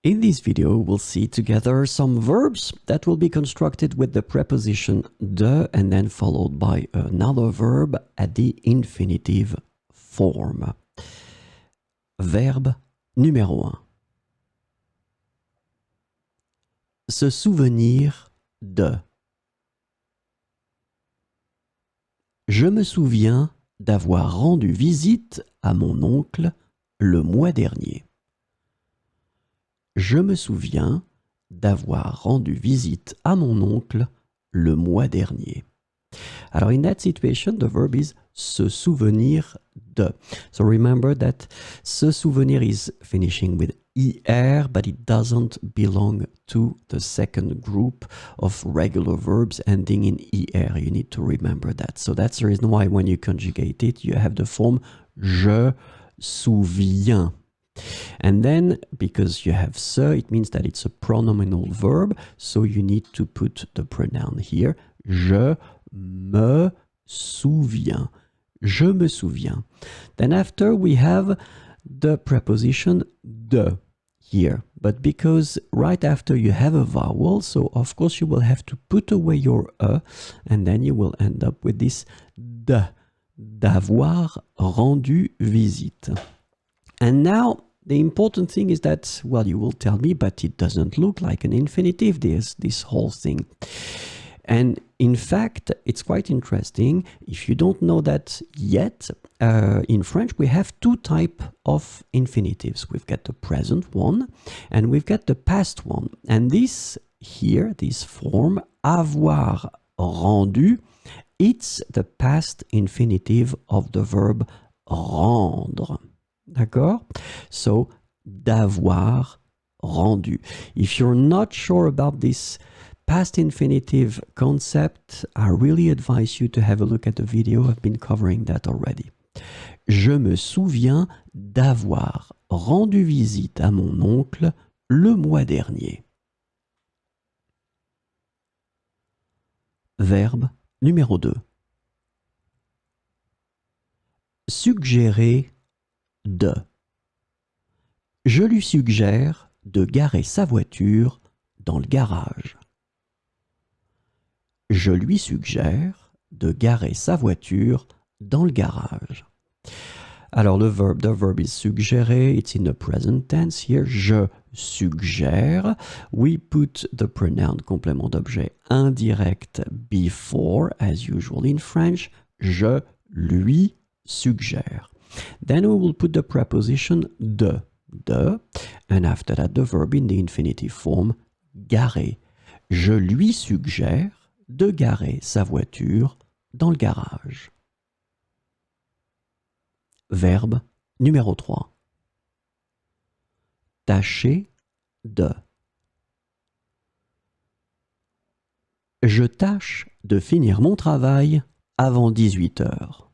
In this video, we'll see together some verbs that will be constructed with the preposition de and then followed by another verb at the infinitive form. Verbe numéro 1. Se souvenir de. Je me souviens d'avoir rendu visite à mon oncle le mois dernier. Je me souviens d'avoir rendu visite à mon oncle le mois dernier. Alors, in that situation, the verb is se souvenir de. So remember that se souvenir is finishing with er, but it doesn't belong to the second group of regular verbs ending in er. You need to remember that. So that's the reason why when you conjugate it, you have the form je souviens. And then, because you have se, it means that it's a pronominal verb, so you need to put the pronoun here. Je me souviens. Je me souviens. Then after we have the preposition de here. But because right after you have a vowel, so of course you will have to put away your e, and then you will end up with this de, d'avoir rendu visite. And now, the important thing is that, well, you will tell me, but it doesn't look like an infinitive, this whole thing. And in fact, it's quite interesting. If you don't know that yet, in French, we have two types of infinitives. We've got the present one, and we've got the past one. And this here, this form, avoir rendu, it's the past infinitive of the verb rendre. D'accord? So, d'avoir rendu. If you're not sure about this past infinitive concept, I really advise you to have a look at the video. I've been covering that already. Je me souviens d'avoir rendu visite à mon oncle le mois dernier. Verbe numéro 2. Suggérer de. Je lui suggère de garer sa voiture dans le garage. Je lui suggère de garer sa voiture dans le garage. Alors the verb is suggérer, it's in the present tense here. Je suggère. We put the pronoun complément d'objet indirect before, as usual in French. Je lui suggère. Then we will put the preposition de, and after that the verb in the infinitive form, garer. Je lui suggère de garer sa voiture dans le garage. Verbe numéro 3. Tâcher de. Je tâche de finir mon travail avant 18 heures.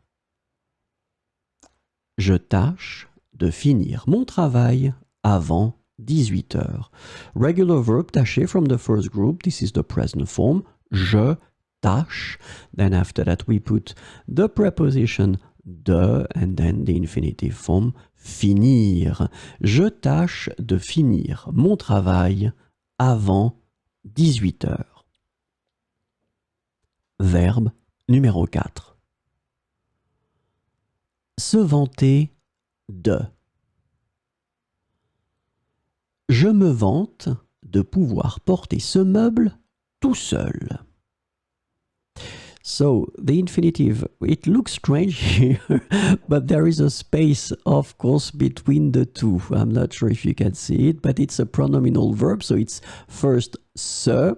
Je tâche de finir mon travail avant 18 heures. Regular verb tâcher from the first group. This is the present form. Je tâche. Then after that we put the preposition de and then the infinitive form finir. Je tâche de finir mon travail avant 18 heures. Verbe numéro 4. Se vanter de. Je me vante de pouvoir porter ce meuble tout seul. So, the infinitive, it looks strange here, but there is a space, of course, between the two. I'm not sure if you can see it, but it's a pronominal verb, so it's first se,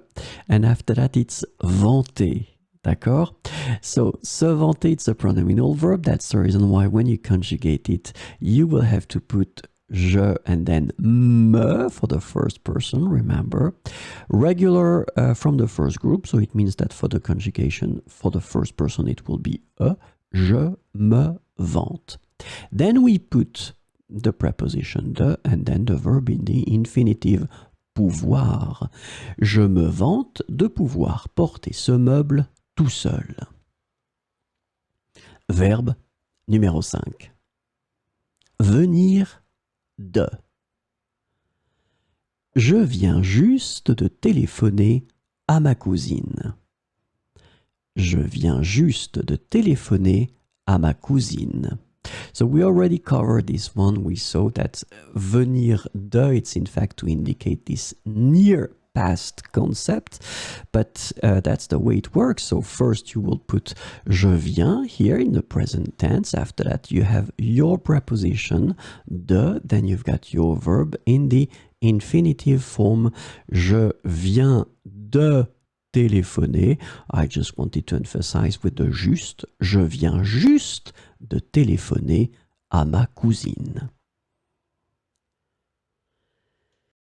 and after that it's vanter. D'accord? So, se vanter, it's a pronominal verb. That's the reason why when you conjugate it, you will have to put je and then me for the first person, remember. Regular from the first group, so it means that for the conjugation, for the first person, it will be je me vante. Then we put the preposition de and then the verb in the infinitive, pouvoir. Je me vante de pouvoir porter ce meuble tout seul. Verbe numéro 5. Venir de. Je viens juste de téléphoner à ma cousine. Je viens juste de téléphoner à ma cousine. So we already covered this one. We saw that venir de, it's in fact to indicate this near past concept, but that's the way it works. So first you will put je viens here in the present tense. After that you have your preposition de, then you've got your verb in the infinitive form. Je viens de téléphoner. I just wanted to emphasize with the juste. Je viens juste de téléphoner à ma cousine.